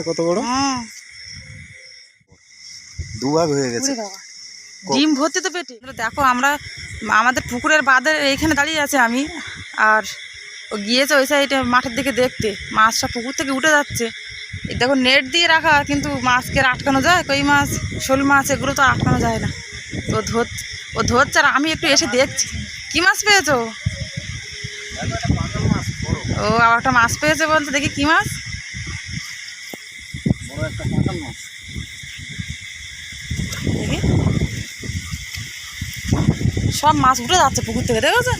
কত বড়, দুভাগ হয়ে গেছে, ডিম ভর্তি তো পেটে। দেখো আমরা আমাদের পুকুরের বাঁধের এইখানে দাঁড়িয়ে আছে আমি, আর ও গিয়েছে ওই সাইডে মাঠের দিকে দেখতে, মাছটা পুকুর থেকে উঠে যাচ্ছে। দেখো নেট দিয়ে রাখা, কিন্তু মাছকে আটকানো যায়? কই মাছ, শোল মাছ, এগুলো তো আটকানো যায় না। তো ও ধরছে, আর আমি একটু এসে দেখছি। কি মাছ পেয়েছো? ও আবার একটা মাছ পেয়েছে বলতে, দেখি কি মাছ। দেখি, সব মাছ উঠে যাচ্ছে পুকুর থেকে, দেখেছো?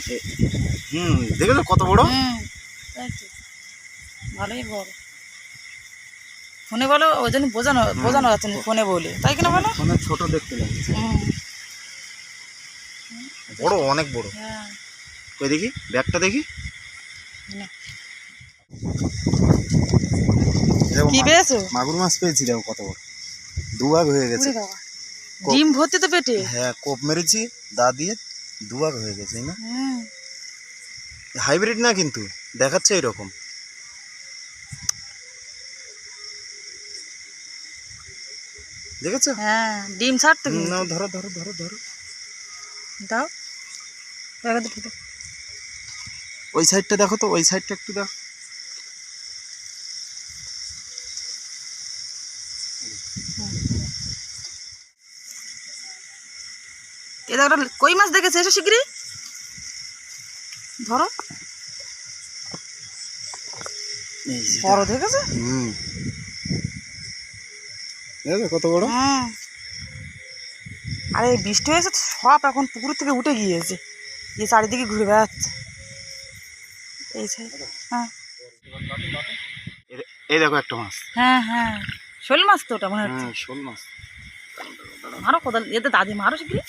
দেখেছো কত বড়? ভালোই বড়। ফোনে বলো, ওই জন্য বোঝানো যাচ্ছে না ফোনে বলে, তাই কিনা বলো? ফোনে ছোট দেখতে লাগছে, বড়, অনেক বড়। কই দেখি, ব্যাগটা দেখি। কি পেয়েছো? মাগুর মাছ পেয়েছি, দেখো কত বড়, দুভাগ হয়ে গেছে। ডিম ভর্তি তো পেটে। হ্যাঁ, কোপ মেরেছি দা দিয়ে, দুভাগ হয়ে গেছে না? হাইব্রিড না, কিন্তু দেখাচ্ছে এরকম। দেখেছো? হ্যাঁ, ডিম ছাড়তো। নাও, ধরো ধরো ধরো ধরো, দাও। ওই সাইডটা দেখো তো, ওই সাইডটা একটু দেখো। এ দেখো, কই মাছ দেখেছে, এসে শিগগিরই ধরো। বড় দেখেছে? কত বড়। আরে বৃষ্টি হয়েছে, সব এখন পুকুর থেকে উঠে গিয়েছে, এই চারিদিকে ঘুরে বেড়াচ্ছে এই সাইড। হ্যাঁ, এই দেখো একটা মাছ। হ্যাঁ হ্যাঁ, শোল মাছ তো ওটা মনে হচ্ছে। শোল মাছ। মারো কোদাল, এতে দাদি মারো শিগগিরই।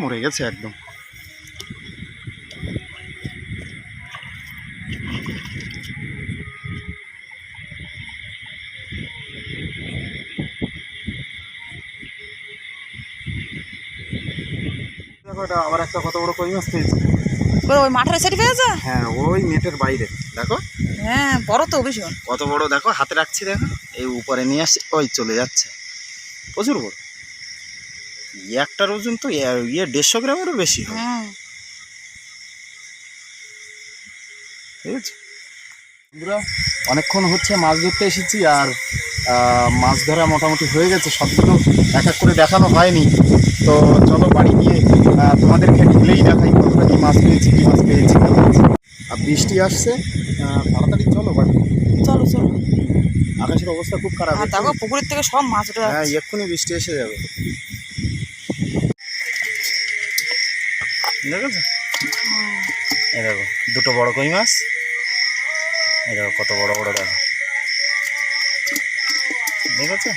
মরে গেছে একদম। দেখো, এটা আবার একটা কত বড় কই মাছ পেয়েছি। ওই মাঠের সাইডে পেয়েছে? হ্যাঁ, ওই নেটের বাইরে দেখো। হ্যাঁ, বড় তো ভীষণ। কত বড় দেখো, হাতে রাখছি দেখো, এই উপরে নিয়ে আসছে, ওই চলে যাচ্ছে, প্রচুর বড়। একটার ওজন তো 150 গ্রামেরও বেশি হয়। ঠিক আছে বন্ধুরা, অনেকক্ষণ হচ্ছে মাছ ধরতে এসেছি, আর মাছ ধরা মোটামুটি হয়ে গেছে। সবগুলো এক এক করে দেখানো হয়নি, তো চলো বাড়ি গিয়ে তোমাদেরকে ঢেলেই দেখাই কতটা কি মাছ পেয়েছি, কি মাছ পেয়েছি। আর বৃষ্টি আসছে, তাড়াতাড়ি চলো বাড়ি। চলো চলো, আকাশের অবস্থা খুব খারাপ। দেখো পুকুরের থেকে সব মাছ উঠে যাচ্ছে। হ্যাঁ, এক্ষুনি বৃষ্টি এসে যাবে। দেখেছো? এই দেখো দুটো বড় কই মাছ, এই দেখো কত বড় বড়, দেখো দেখেছো?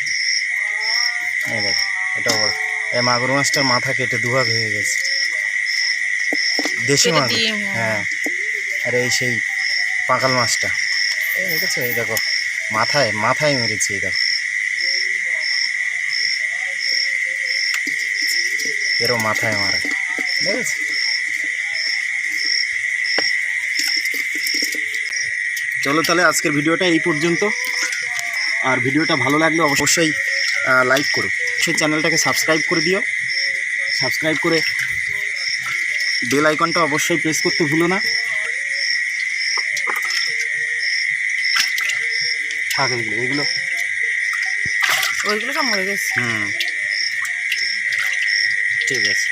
এই দেখো, এটাও বড়। এই মাগুর মাছটার মাথা কেটে দুভাগ হয়ে গেছে, দেশি মাছ। হ্যাঁ, আর এই সেই পাঁকাল মাছটা, এই দেখেছো? এই দেখো মাথায় মাথায় মেরেছি, এই দেখো এরও মাথায় মারা, দেখেছো? চলো তাহলে আজকের ভিডিওটা এই পর্যন্ত। আর ভিডিওটা ভালো লাগলে অবশ্যই লাইক করো, সেই চ্যানেলটাকে সাবস্ক্রাইব করে দিও। সাবস্ক্রাইব করে বেল আইকনটা অবশ্যই প্রেস করতে ভুলো না। থাক এগুলো ওইগুলো সব মরে গেছে। ঠিক আছে।